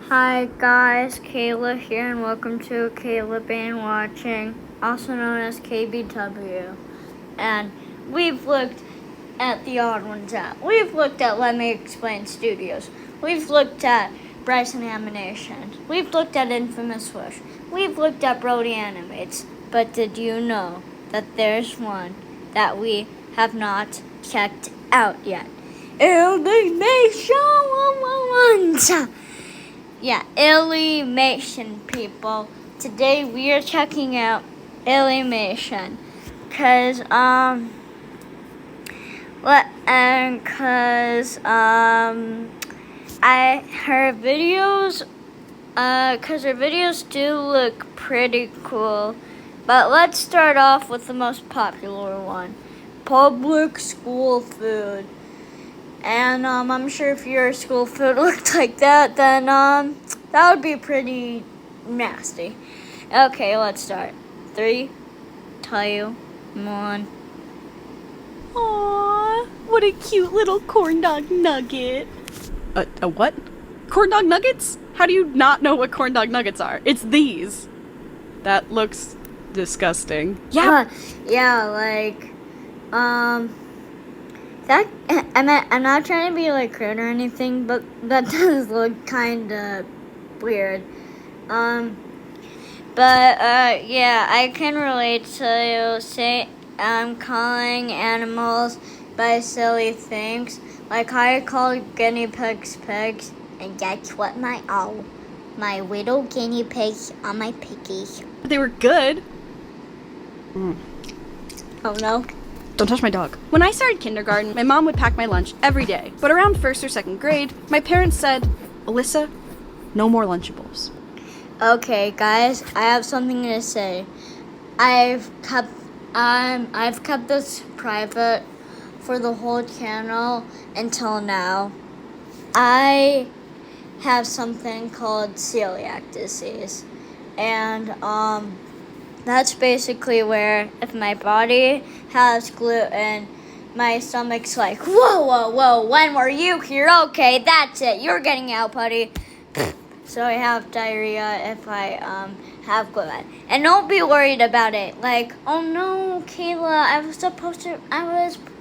Hi guys, Kayla here and welcome to Kayla Bane Watching, also known as KBW. And we've looked at the Odd Ones Out. We've looked at Let Me Explain Studios. We've looked at Bryson Animation. We've looked at Infamous Wish. We've looked at Brody Animates. But did you know that there's one that we have not checked out yet? Illymation! Yeah, illymation, people. Today we are checking out illymation, cause her videos, cause her videos do look pretty cool. But let's start off with the most popular one, public school food. And I'm sure if your school food looked like that, then that would be pretty nasty. Okay, let's start. 3, 2, 1. Aww, what a cute little corn dog nugget. A what? Corn dog nuggets? How do you not know what corn dog nuggets are? It's these. That looks disgusting. Yeah. That I'm not trying to be like crude or anything, but that does look kind of weird. Yeah, I can relate to calling animals by silly things. Like I call guinea pigs pigs, and that's what my little guinea pigs are my piggies. They were good. Oh no. Don't touch my dog. When I started kindergarten, my mom would pack my lunch every day. But around 1st or 2nd grade, my parents said, Alyssa, no more Lunchables. Okay, guys, I have something to say. I've kept this private for the whole channel until now. I have something called celiac disease, and that's basically where if my body has gluten, my stomach's like, whoa, when were you here? Okay, that's it. You're getting out, buddy. So I have diarrhea if I have gluten. And don't be worried about it. Like, oh no, Kayla,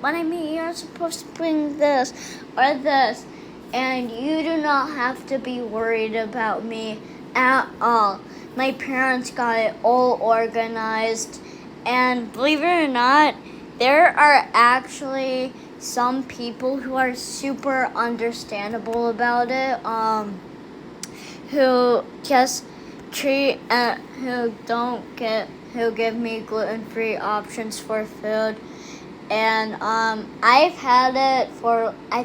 when I meet you, I was supposed to bring this or this. And you do not have to be worried about me at all. My parents got it all organized, and believe it or not, there are actually some people who are super understandable about it, who just who give me gluten-free options for food. And I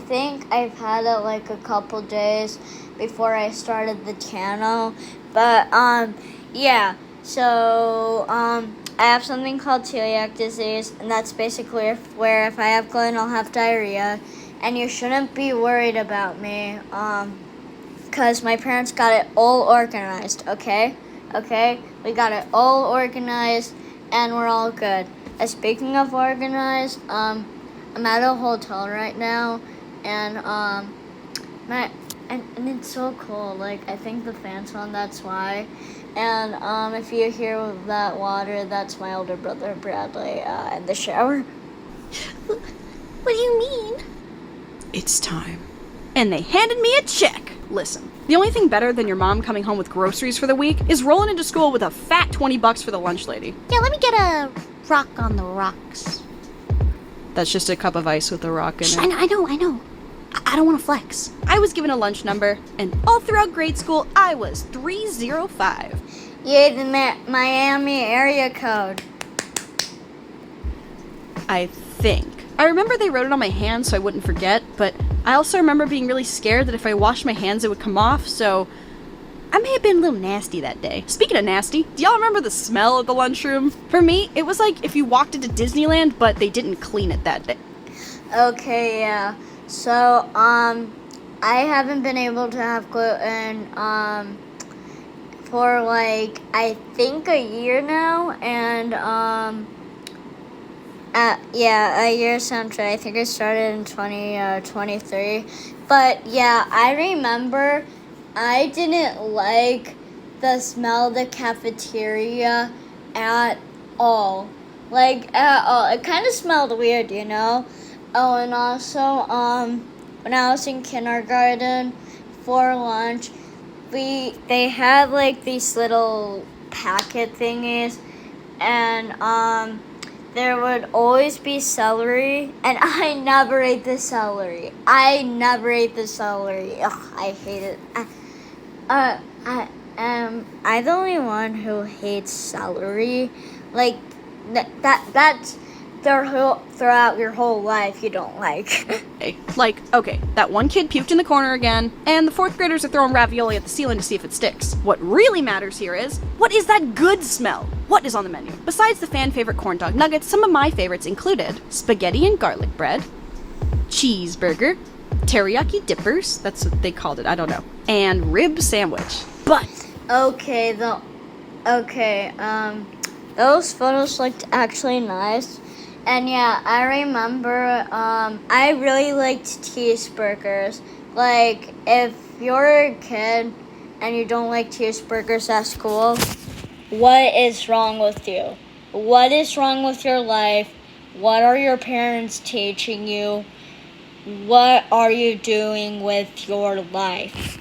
think I've had it like a couple days before I started the channel. But so I have something called celiac disease, and that's basically where if I have gluten, I'll have diarrhea. And you shouldn't be worried about me, because my parents got it all organized, okay? We got it all organized, and we're all good. Speaking of organized, I'm at a hotel right now, and and it's so cool. Like, I think the fan's on, that's why. And if you hear that water, that's my older brother Bradley in the shower. What do you mean? It's time. And they handed me a check. Listen, the only thing better than your mom coming home with groceries for the week is rolling into school with a fat $20 for the lunch lady. Yeah, let me get a rock on the rocks. That's just a cup of ice with a rock in it. I know. I don't want to flex. I was given a lunch number, and all throughout grade school, I was 305. Yay, the Miami area code. I think. I remember they wrote it on my hand so I wouldn't forget, but I also remember being really scared that if I washed my hands it would come off, so I may have been a little nasty that day. Speaking of nasty, do y'all remember the smell of the lunchroom? For me, it was like if you walked into Disneyland, but they didn't clean it that day. Okay, yeah. So, I haven't been able to have gluten, for like, I think a year now, and, a year sounds right. I think I started in 2023. But yeah, I remember I didn't like the smell of the cafeteria at all. Like, at all. It kind of smelled weird, you know? Oh, and also, when I was in kindergarten for lunch, they had, like, these little packet thingies, and, there would always be celery, and I never ate the celery. Ugh, I hate it. Am I the only one who hates celery? Like, that's throughout your whole life you don't like. Okay, that one kid puked in the corner again, and the 4th graders are throwing ravioli at the ceiling to see if it sticks. What really matters here is, what is that good smell? What is on the menu? Besides the fan-favorite corn dog nuggets, some of my favorites included spaghetti and garlic bread, cheeseburger, teriyaki dippers, that's what they called it, I don't know, and rib sandwich. But those photos looked actually nice. And yeah, I remember, I really liked cheeseburgers. Like, if you're a kid and you don't like cheeseburgers at school, what is wrong with you? What is wrong with your life? What are your parents teaching you? What are you doing with your life?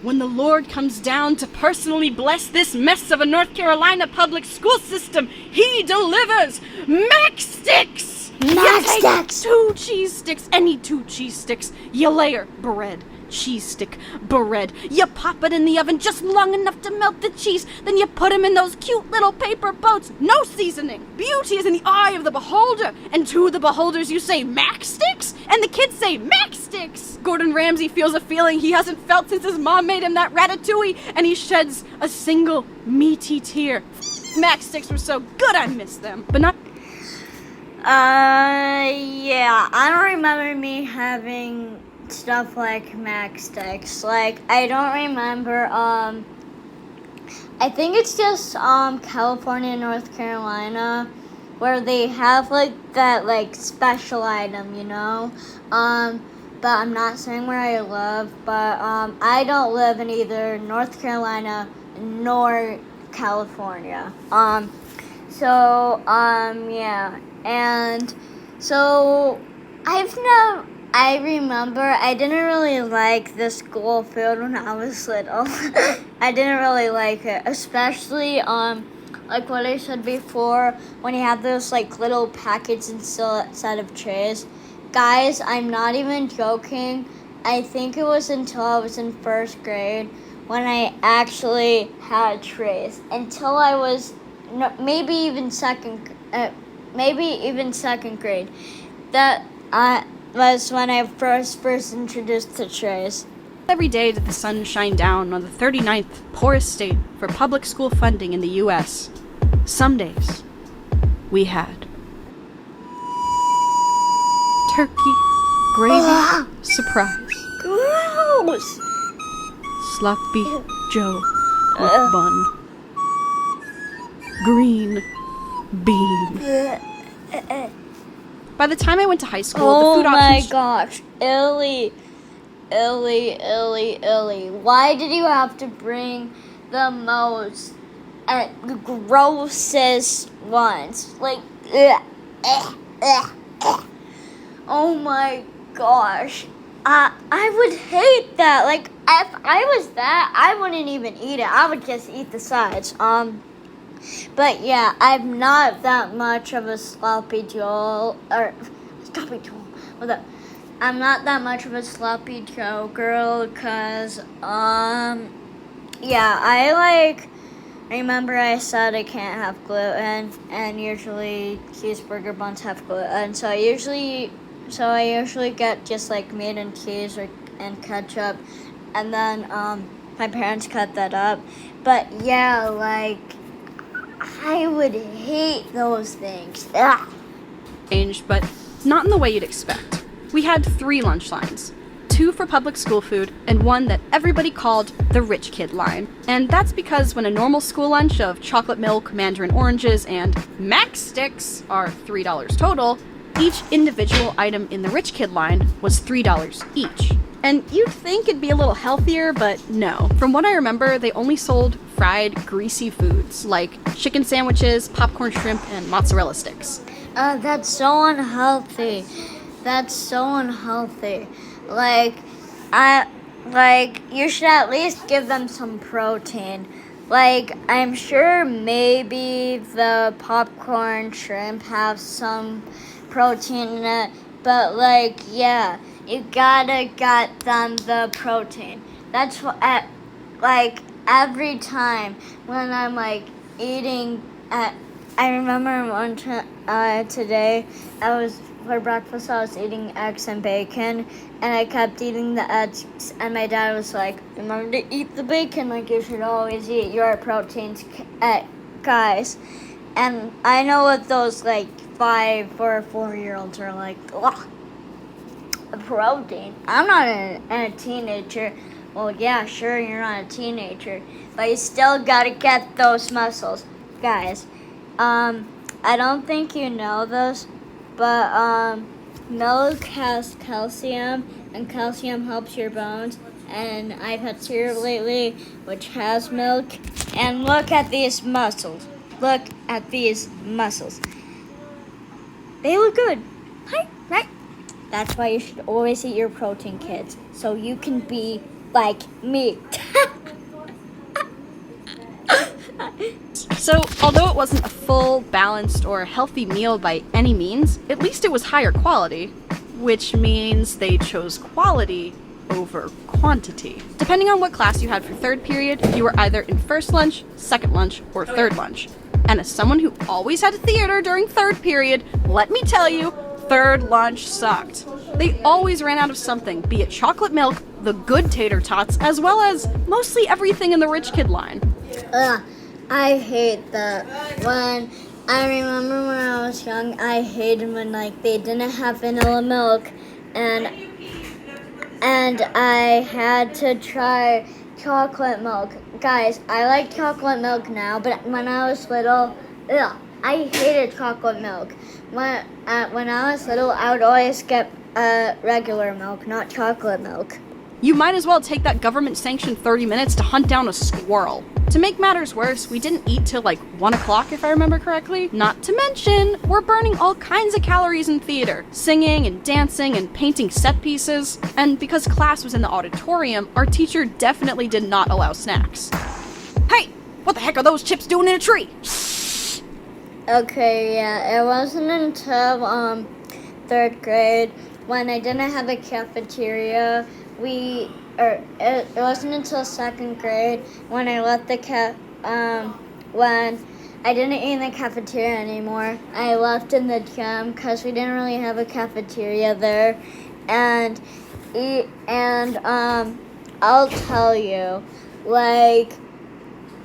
When the Lord comes down to personally bless this mess of a North Carolina public school system, He delivers Mac Sticks! Mac You take Sticks! 2 cheese sticks, any 2 cheese sticks. You layer bread, cheese stick, bread. You pop it in the oven just long enough to melt the cheese. Then you put them in those cute little paper boats. No seasoning. Beauty is in the eye of the beholder. And to the beholders you say Mac Sticks? And the kids say Mac Sticks! Gordon Ramsay feels a feeling he hasn't felt since his mom made him that ratatouille, and he sheds a single meaty tear. Mac Sticks were so good I miss them. But not... Yeah, I don't remember me having stuff like Mac Sticks. Like, I don't remember, I think it's just, California and North Carolina where they have, like, that, like, special item, you know? But I'm not saying where I live, but, I don't live in either North Carolina nor California. Yeah. And so I remember I didn't really like the school food when I was little. I didn't really like it, especially like what I said before, when you have those like little packets inside of trays. Guys, I'm not even joking. I think it was until I was in 1st grade when I actually had trays. Until I was maybe even second grade. That was when I first introduced to trays. Every day did the sun shine down on the 39th poorest state for public school funding in the U.S. Some days, we had turkey, gravy, surprise, Gross! sloppy Joe with bun, green bean. By the time I went to high school, the food options... Oh my gosh, Illy. Why did you have to bring the most grossest ones? Like, oh my gosh. I would hate that. Like, if I was that, I wouldn't even eat it. I would just eat the sides. But yeah, I'm not that much of a sloppy Joe, I'm not that much of a sloppy Joe girl, cause, yeah, I remember I said I can't have gluten, and usually cheeseburger buns have gluten, so I usually get just like meat and cheese and ketchup, and then, my parents cut that up, but yeah, like, I would hate those things. Ugh. Changed, but not in the way you'd expect. We had 3 lunch lines. 2 for public school food, and 1 that everybody called the rich kid line. And that's because when a normal school lunch of chocolate milk, mandarin oranges, and Mac Sticks are $3 total, each individual item in the rich kid line was $3 each. And you'd think it'd be a little healthier, but no. From what I remember, they only sold fried, greasy foods like chicken sandwiches, popcorn shrimp, and mozzarella sticks. That's so unhealthy. That's so unhealthy. Like, you should at least give them some protein. Like, I'm sure maybe the popcorn shrimp have some protein in it, but like, yeah, you gotta get them the protein. That's what, like, every time when I'm like eating I remember one today for breakfast I was eating eggs and bacon, and I kept eating the eggs, and my dad was like, remember to eat the bacon, like you should always eat your proteins, guys. And I know what those like 5 or 4-year-olds are like, ugh, protein. I'm not a teenager. Well, yeah, sure, you're not a teenager, but you still gotta get those muscles. Guys, I don't think you know this, but milk has calcium, and calcium helps your bones. And I've had cereal lately, which has milk. And look at these muscles. Look at these muscles. They look good, right? That's why you should always eat your protein, kids, so you can be like me. So, although it wasn't a full, balanced, or healthy meal by any means, at least it was higher quality, which means they chose quality over quantity. Depending on what class you had for third period, you were either in first lunch, second lunch, or third lunch. And as someone who always had theater during third period, let me tell you, third lunch sucked. They always ran out of something, be it chocolate milk, the good tater tots, as well as mostly everything in the rich kid line. I hate that. I remember when I was young, I hated when like they didn't have vanilla milk, and I had to try chocolate milk. Guys, I like chocolate milk now, but when I was little, I hated chocolate milk. When I was little, I would always get regular milk, not chocolate milk. You might as well take that government-sanctioned 30 minutes to hunt down a squirrel. To make matters worse, we didn't eat till like 1 o'clock, if I remember correctly. Not to mention, we're burning all kinds of calories in theater, singing and dancing and painting set pieces. And because class was in the auditorium, our teacher definitely did not allow snacks. Hey, what the heck are those chips doing in a tree? Okay, yeah, it wasn't until third grade when I didn't have a cafeteria. It wasn't until second grade when I left when I didn't eat in the cafeteria anymore. I left in the gym because we didn't really have a cafeteria there, and I'll tell you, like,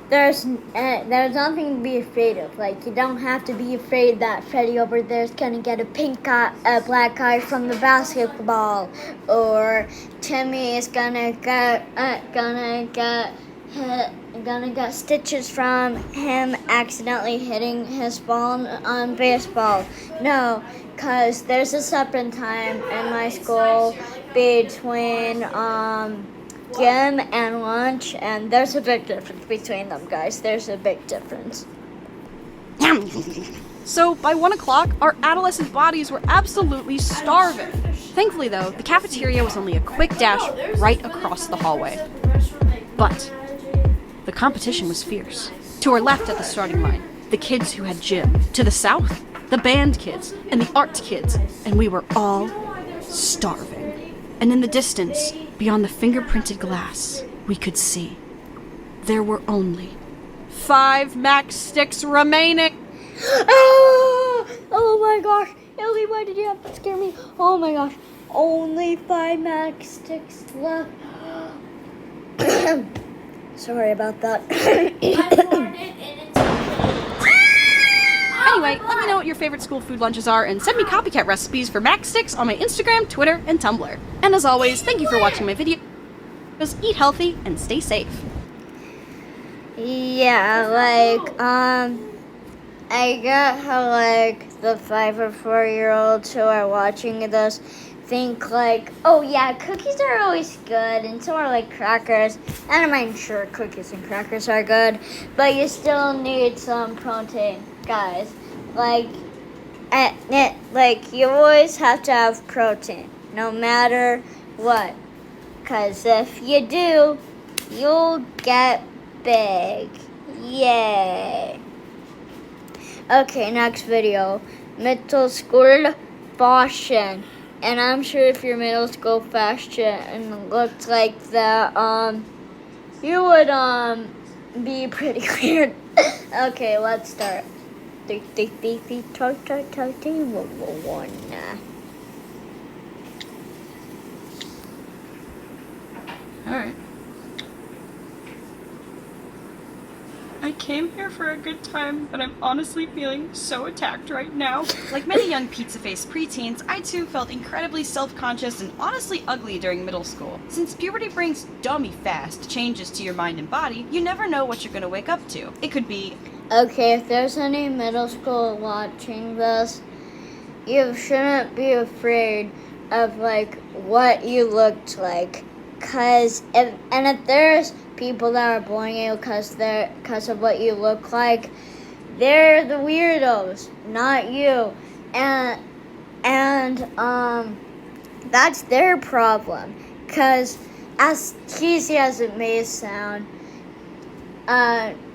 there's nothing to be afraid of. Like, you don't have to be afraid that Freddy over there is gonna get a black eye from the basketball, or Timmy is gonna get stitches from him accidentally hitting his ball on baseball. No, cause there's a separate time in my school between gym and lunch, and there's a big difference between them, guys. There's a big difference. So by 1 o'clock, our adolescent bodies were absolutely starving. Thankfully though, the cafeteria was only a quick dash right across the hallway. But the competition was fierce. To our left at the starting line, the kids who had gym. To the south, the band kids and the art kids, and we were all starving. And in the distance, beyond the fingerprinted glass, we could see there were only 5 max sticks remaining. Oh my gosh, Ellie, why did you have to scare me? Oh my gosh, only 5 max sticks left. Sorry about that. Anyway, let me know what your favorite school food lunches are and send me copycat recipes for max sticks on my Instagram, Twitter, and Tumblr. And as always, thank you for watching my video. Eat healthy and stay safe. Yeah, like, I get how, like, the 5 or 4-year-olds who are watching this think like, oh yeah, cookies are always good, and so are like crackers. And I'm sure cookies and crackers are good, but you still need some protein, guys. Like, you always have to have protein, no matter what. Because if you do, you'll get big. Yay. Okay, next video. Middle school fashion. And I'm sure if your middle school fashion looked like that, you would be pretty weird. Okay, let's start. Alright. I came here for a good time, but I'm honestly feeling so attacked right now. Like many young pizza-faced preteens, I too felt incredibly self-conscious and honestly ugly during middle school. Since puberty brings dummy fast changes to your mind and body, you never know what you're gonna wake up to. It could be, okay, if there's any middle school watching this, you shouldn't be afraid of like what you looked like. Cause if there's people that are bullying you because of what you look like, they're the weirdos, not you, and that's their problem. Cause as cheesy as it may sound,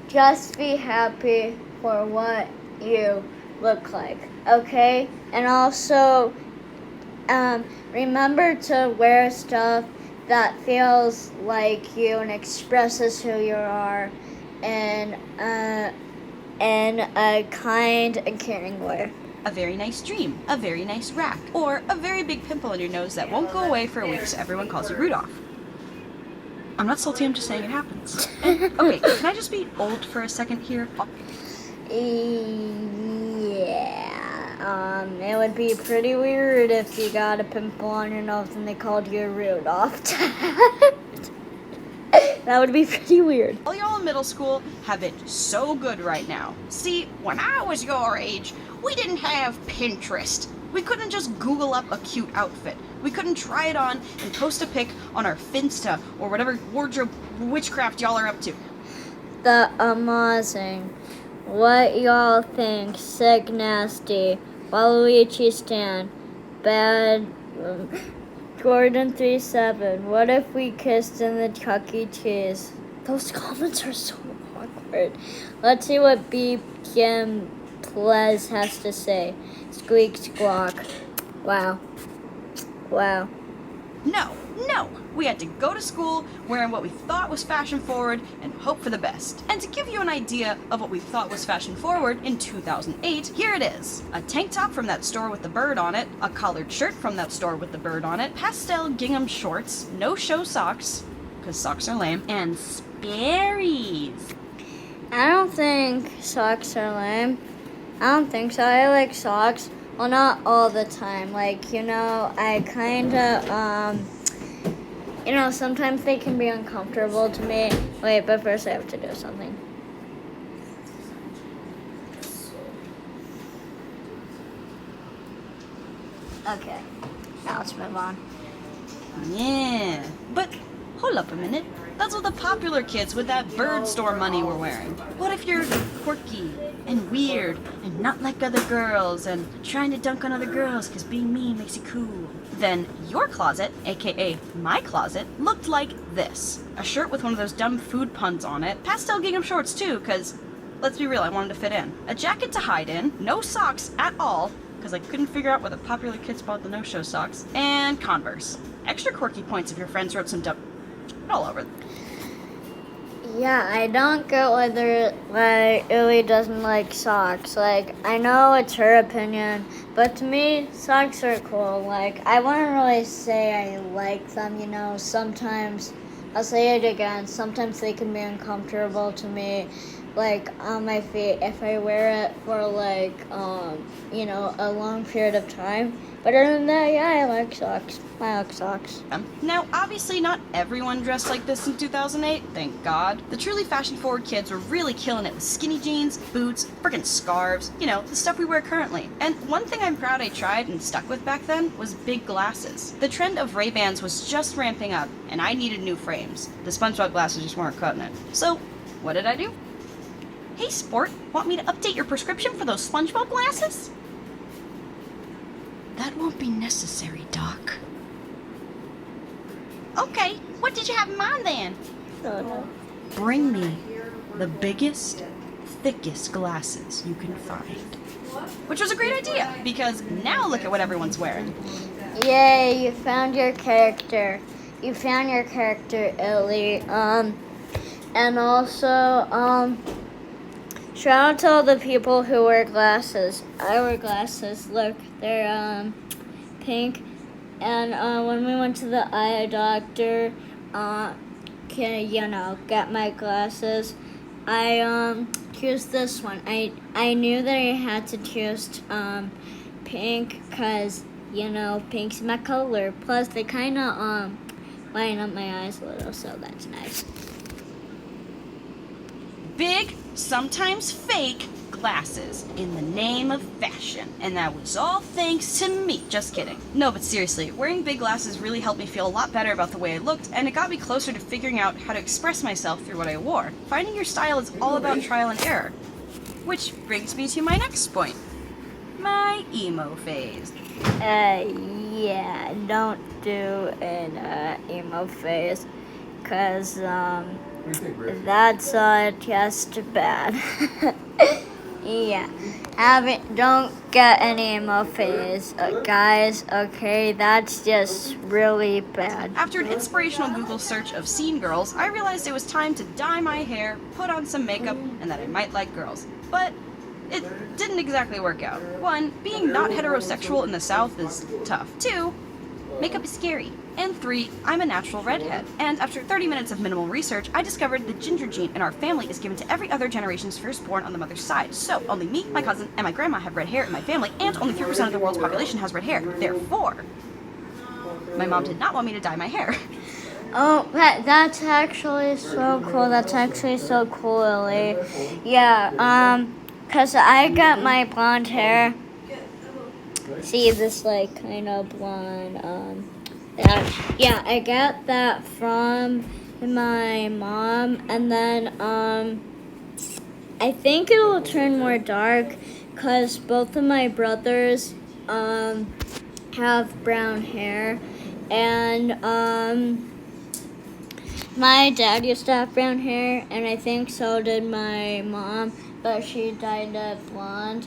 just be happy for what you look like, okay? And also, remember to wear stuff that feels like you and expresses who you are in a kind and caring way. a very nice dream, a very nice rack, or a very big pimple on your nose that won't go away for a week so everyone calls you Rudolph. I'm not salty, I'm just saying it happens. And, okay, can I just be old for a second here? Yeah, it would be pretty weird if you got a pimple on your nose and they called you Rudolph. That would be pretty weird. All y'all in middle school have it so good right now. See, when I was your age, we didn't have Pinterest. We couldn't just Google up a cute outfit. We couldn't try it on and post a pic on our Finsta or whatever wardrobe witchcraft y'all are up to. The amazing. What y'all think? Sick, nasty. Waluigi Stan. Bad. Gordon 37. What if we kissed in the Chuck E. Cheese? Those comments are so awkward. Let's see what B. Kim Plez has to say. Squeak squawk. Wow. Wow. No. We had to go to school wearing what we thought was fashion forward and hope for the best. And to give you an idea of what we thought was fashion forward in 2008, here it is. A tank top from that store with the bird on it, a collared shirt from that store with the bird on it, pastel gingham shorts, no-show socks, because socks are lame, and Sperry's. I don't think socks are lame. I don't think so. I like socks. Well, not all the time. Like, I kind of, sometimes they can be uncomfortable to me. Wait, but first I have to do something. Okay, now let's move on. Yeah, but hold up a minute. That's what the popular kids with that bird store money were wearing. What if you're quirky and weird and not like other girls and trying to dunk on other girls because being me makes you cool? Then your closet, aka my closet, looked like this. A shirt with one of those dumb food puns on it, pastel gingham shorts too, because, let's be real, I wanted to fit in. A jacket to hide in, no socks at all, because I couldn't figure out where the popular kids bought the no-show socks, and Converse. Extra quirky points if your friends wrote some dumb... all over. Yeah, I don't get whether Illy doesn't like socks. Like, I know it's her opinion, but to me, socks are cool. Like, I wouldn't really say I like them, sometimes, I'll say it again, sometimes they can be uncomfortable to me, like on my feet if I wear it for like a long period of time. But other than that, yeah, I like socks. I like socks. Now, obviously not everyone dressed like this in 2008, thank God. The truly fashion-forward kids were really killing it with skinny jeans, boots, friggin' scarves, the stuff we wear currently. And one thing I'm proud I tried and stuck with back then was big glasses. The trend of Ray-Bans was just ramping up, and I needed new frames. The SpongeBob glasses just weren't cutting it. So, what did I do? Hey, sport, want me to update your prescription for those SpongeBob glasses? That won't be necessary, Doc. Okay, what did you have in mind then? No. Bring me the biggest, thickest glasses you can find. Which was a great idea, because now look at what everyone's wearing. Yay, you found your character. You found your character, Illy. And also, shout out to all the people who wear glasses. I wear glasses. Look, they're pink. And when we went to the eye doctor, get my glasses, I choose this one. I knew that I had to choose pink because pink's my color. Plus, they kind of line up my eyes a little, so that's nice. Big, sometimes fake, glasses in the name of fashion. And that was all thanks to me. Just kidding. No, but seriously, wearing big glasses really helped me feel a lot better about the way I looked, and it got me closer to figuring out how to express myself through what I wore. Finding your style is all about trial and error. Which brings me to my next point. My emo phase. Yeah, don't do an emo phase, cause that's just bad. Yeah, don't get an emo phase, guys. Okay, that's just really bad. After an inspirational Google search of scene girls, I realized it was time to dye my hair, put on some makeup, and that I might like girls. But it didn't exactly work out. 1, being not heterosexual in the South is tough. 2, makeup is scary. And 3, I'm a natural redhead. And after 30 minutes of minimal research, I discovered the ginger gene in our family is given to every other generation's firstborn on the mother's side. So only me, my cousin, and my grandma have red hair in my family, and only 3% of the world's population has red hair. Therefore, my mom did not want me to dye my hair. Oh, that's actually so cool. That's actually so cool, Lily. Yeah, cause I got my blonde hair. See this kind of blonde, yeah, I got that from my mom, and then I think it will turn more dark because both of my brothers have brown hair, and my dad used to have brown hair, and I think so did my mom, but she dyed it blonde.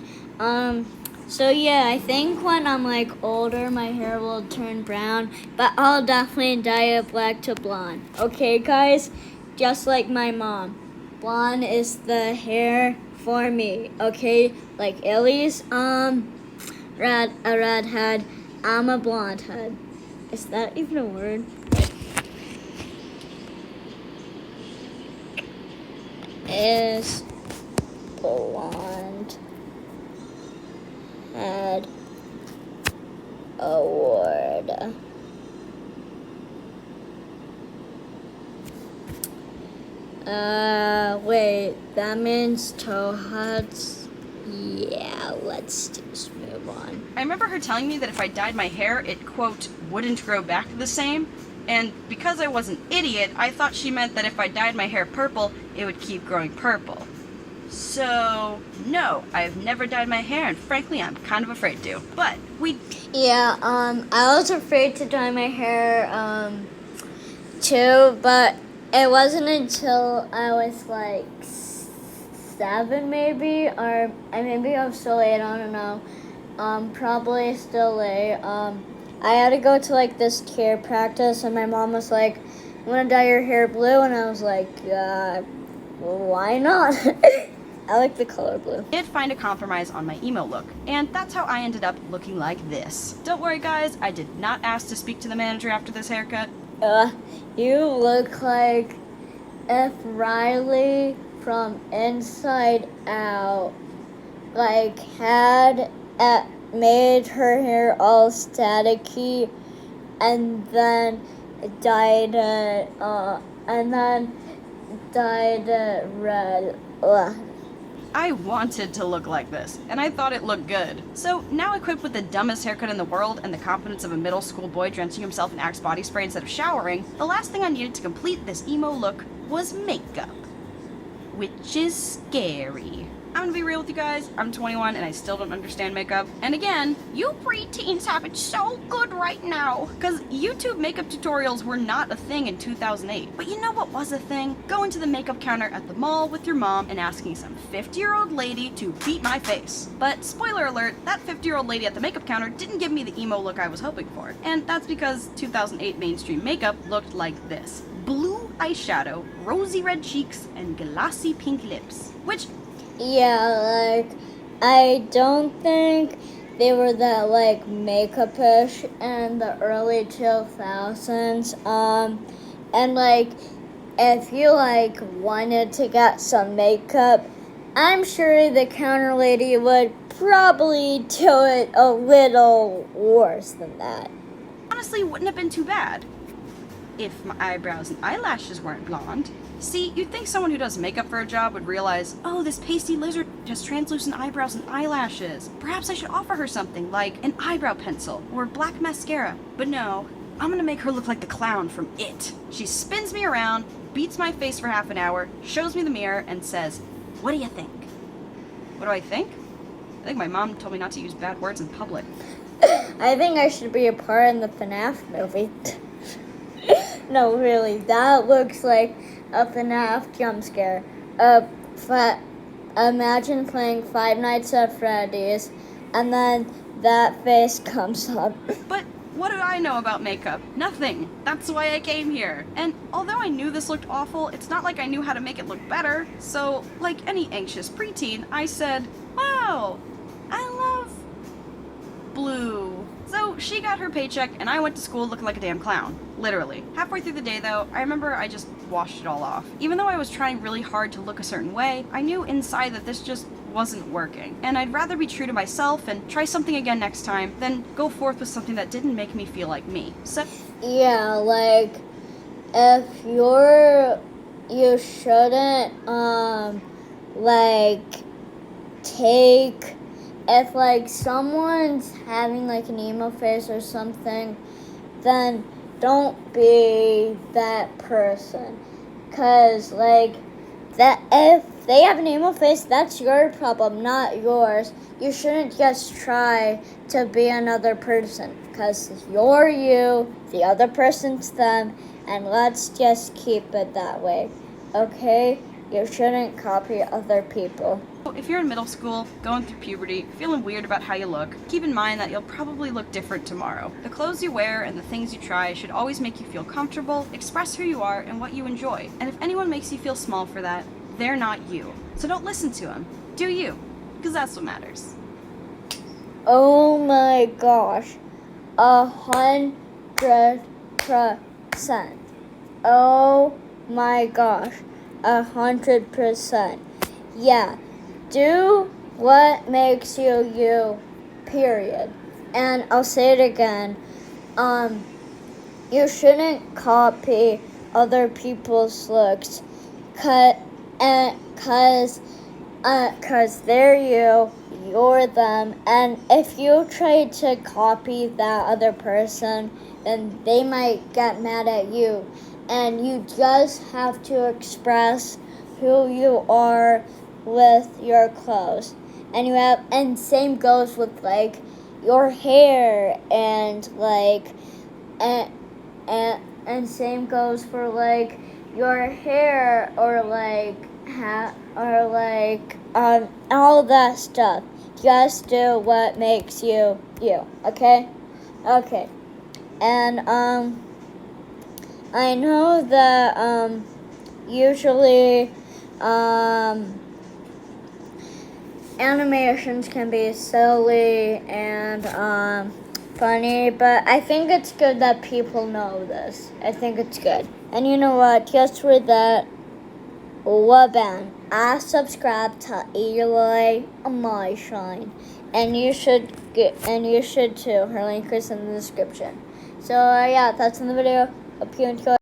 So yeah, I think when I'm older, my hair will turn brown, but I'll definitely dye it black to blonde. Okay, guys? Just like my mom. Blonde is the hair for me, okay? Like Illy's a redhead, I'm a blonde head. Is that even a word? Is blonde head award. Wait, that means toe heads? Yeah, let's just move on. I remember her telling me that if I dyed my hair, it, quote, wouldn't grow back the same. And because I was an idiot, I thought she meant that if I dyed my hair purple, it would keep growing purple. So, no, I've never dyed my hair, and frankly, I'm kind of afraid to. But Yeah, I was afraid to dye my hair, too, but it wasn't until I was 7 maybe, or maybe I was still late, I don't know. Probably still late. I had to go to this cheer practice, and my mom was like, "You want to dye your hair blue?" And I was like, why not? I like the color blue. I did find a compromise on my emo look, and that's how I ended up looking like this. Don't worry, guys, I did not ask to speak to the manager after this haircut. You look like if Riley from inside out, like made her hair all staticky, and then dyed it red. Ugh. I wanted to look like this, and I thought it looked good. So now equipped with the dumbest haircut in the world and the confidence of a middle school boy drenching himself in Axe body spray instead of showering, the last thing I needed to complete this emo look was makeup. Which is scary. I'm gonna be real with you guys, I'm 21 and I still don't understand makeup. And again, you preteens have it so good right now. Cause YouTube makeup tutorials were not a thing in 2008. But you know what was a thing? Going to the makeup counter at the mall with your mom and asking some 50-year-old lady to beat my face. But spoiler alert, that 50-year-old lady at the makeup counter didn't give me the emo look I was hoping for. And that's because 2008 mainstream makeup looked like this. Blue eyeshadow, rosy red cheeks, and glossy pink lips. Which, Yeah, like, I don't think they were that, like, makeup-ish in the early 2000s. And, like, if you, like, wanted to get some makeup, I'm sure the counter lady would probably do it a little worse than that. honestly wouldn't have been too bad if my eyebrows and eyelashes weren't blonde. See, you'd think someone who does makeup for a job would realize, oh, this pasty lizard has translucent eyebrows and eyelashes. Perhaps I should offer her something like an eyebrow pencil or black mascara. But no, I'm gonna make her look like the clown from It. She spins me around, beats my face for half an hour, shows me the mirror, and says, what do you think? What do I think? I think my mom told me not to use bad words in public. I think I should be a part in the FNAF movie. No, really, that looks like a FNAF jump scare. Imagine playing Five Nights at Freddy's, and then that face comes up. But what do I know about makeup? Nothing. That's why I came here. And although I knew this looked awful, it's not like I knew how to make it look better. So, like any anxious preteen, I said, wow, I love blue. So she got her paycheck and I went to school looking like a damn clown. Literally. Halfway through the day though, I remember I just washed it all off. Even though I was trying really hard to look a certain way, I knew inside that this just wasn't working. And I'd rather be true to myself and try something again next time than go forth with something that didn't make me feel like me. So Yeah, like, if you shouldn't, if, like, someone's having, like, an emo face or something, then don't be that person. Because, like, that if they have an emo face, that's your problem, not yours. You shouldn't just try to be another person. Because you're you, the other person's them, and let's just keep it that way. Okay? You shouldn't copy other people. if you're in middle school, going through puberty, feeling weird about how you look, keep in mind that you'll probably look different tomorrow. The clothes you wear and the things you try should always make you feel comfortable, express who you are and what you enjoy. And if anyone makes you feel small for that, they're not you. So don't listen to them. Do you, because that's what matters. Oh my gosh. 100%. Oh my gosh. 100%. Yeah. Do what makes you you. Period. And I'll say it again. You shouldn't copy other people's looks. Cause they're you, you're them, and if you try to copy that other person, then they might get mad at you. And you just have to express who you are with your clothes. And same goes with like your hair and and same goes for like your hair or all that stuff. Just do what makes you you, okay? Okay. And I know that usually animations can be silly and funny, but I think it's good that people know this. I think it's good. And you know what? Just for that, what band? I subscribe to illymation, and you should too. Her link is in the description. So yeah, that's in the video. Hope you enjoy.